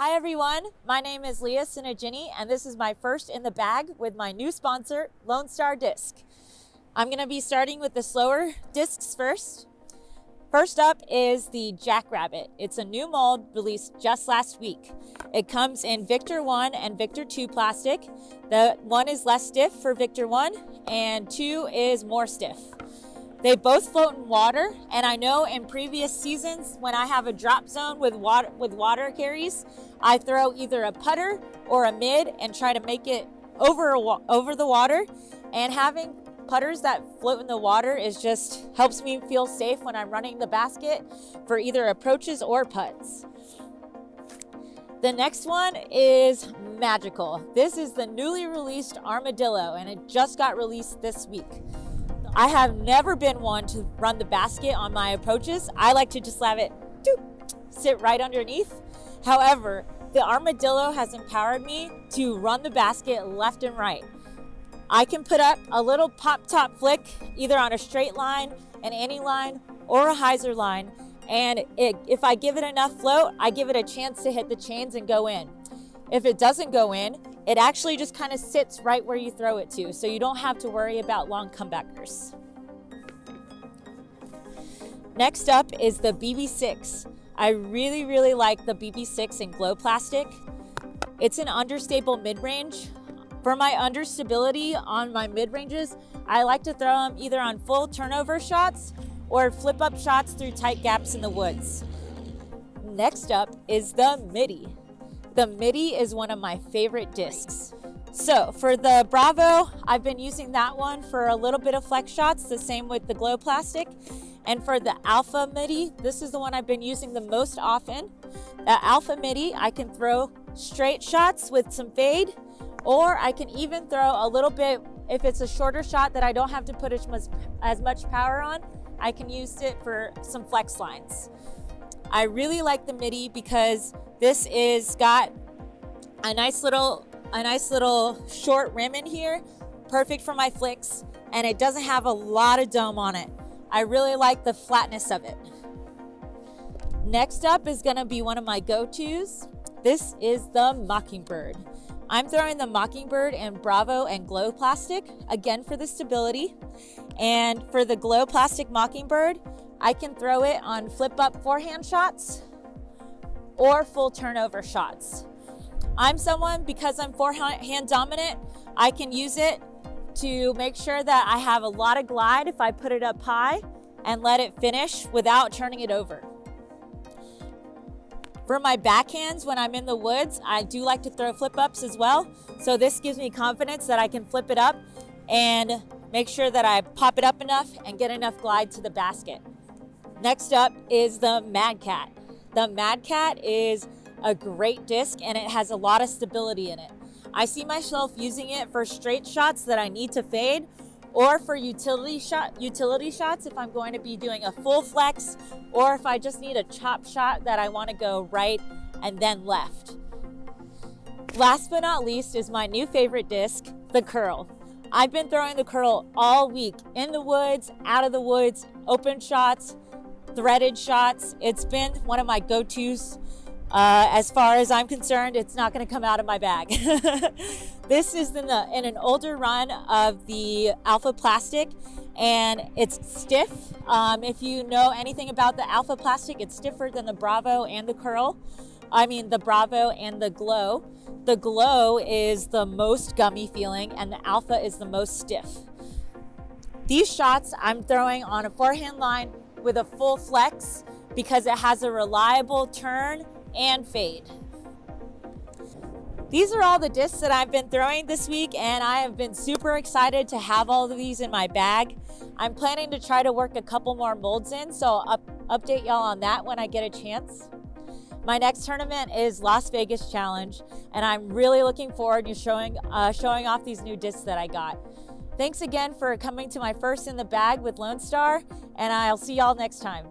Hi everyone, my name is Leah Tsinajinnie and this is my first in the bag with my new sponsor, Lone Star Disc. I'm going to be starting with the slower discs first. First up is the Jackrabbit. It's a new mold released just last week. It comes in Victor 1 and Victor 2 plastic. The 1 is less stiff for Victor 1 and 2 is more stiff. They both float in water, and I know in previous seasons when I have a drop zone with water carries, I throw either a putter or a mid and try to make it over the water. And having putters that float in the water helps me feel safe when I'm running the basket for either approaches or putts. The next one is magical. This is the newly released Armadillo, and it just got released this week. I have never been one to run the basket on my approaches. I like to just have it sit right underneath. However, the Armadillo has empowered me to run the basket left and right. I can put up a little pop top flick either on a straight line, an any line, or a hyzer line. And if I give it enough float, I give it a chance to hit the chains and go in. If it doesn't go in, it actually just kind of sits right where you throw it to, so you don't have to worry about long comebackers. Next up is the BB6. I really like the BB6 in glow plastic. It's an understable mid-range. For my understability on my mid-ranges, I like to throw them either on full turnover shots or flip-up shots through tight gaps in the woods. Next up is the Midi. The Midi is one of my favorite discs. So for the Bravo, I've been using that one for a little bit of flex shots, the same with the glow plastic. And for the Alpha Midi, this is the one I've been using the most often. The Alpha Midi, I can throw straight shots with some fade, or I can even throw a little bit, if it's a shorter shot that I don't have to put as much power on, I can use it for some flex lines. I really like the Midi because this is got a nice little short rim in here, perfect for my flicks, and it doesn't have a lot of dome on it. I really like the flatness of it. Next up is gonna be one of my go-tos. This is the Mockingbird. I'm throwing the Mockingbird in Bravo and glow plastic, again for the stability. And for the glow plastic Mockingbird, I can throw it on flip-up forehand shots or full turnover shots. I'm someone, because I'm forehand dominant, I can use it to make sure that I have a lot of glide if I put it up high and let it finish without turning it over. For my backhands, when I'm in the woods, I do like to throw flip-ups as well. So this gives me confidence that I can flip it up and make sure that I pop it up enough and get enough glide to the basket. Next up is the Mad Cat. The Mad Cat is a great disc and it has a lot of stability in it. I see myself using it for straight shots that I need to fade, or for utility shots if I'm going to be doing a full flex, or if I just need a chop shot that I want to go right and then left. Last but not least is my new favorite disc, the Curl. I've been throwing the Curl all week, in the woods, out of the woods, open shots, threaded shots. It's been one of my go-tos. As far as I'm concerned, it's not going to come out of my bag. This is in an older run of the Alpha Plastic, and it's stiff. If you know anything about the Alpha Plastic, it's stiffer than the Bravo and the Curl. The Bravo and the Glow. The Glow is the most gummy feeling, and the Alpha is the most stiff. These shots I'm throwing on a forehand line with a full flex because it has a reliable turn and fade. These are all the discs that I've been throwing this week, and I have been super excited to have all of these in my bag. I'm planning to try to work a couple more molds in, so I'll update y'all on that when I get a chance. My next tournament is Las Vegas Challenge, and I'm really looking forward to showing off these new discs that I got. Thanks again for coming to my first in the bag with Lone Star, and I'll see y'all next time.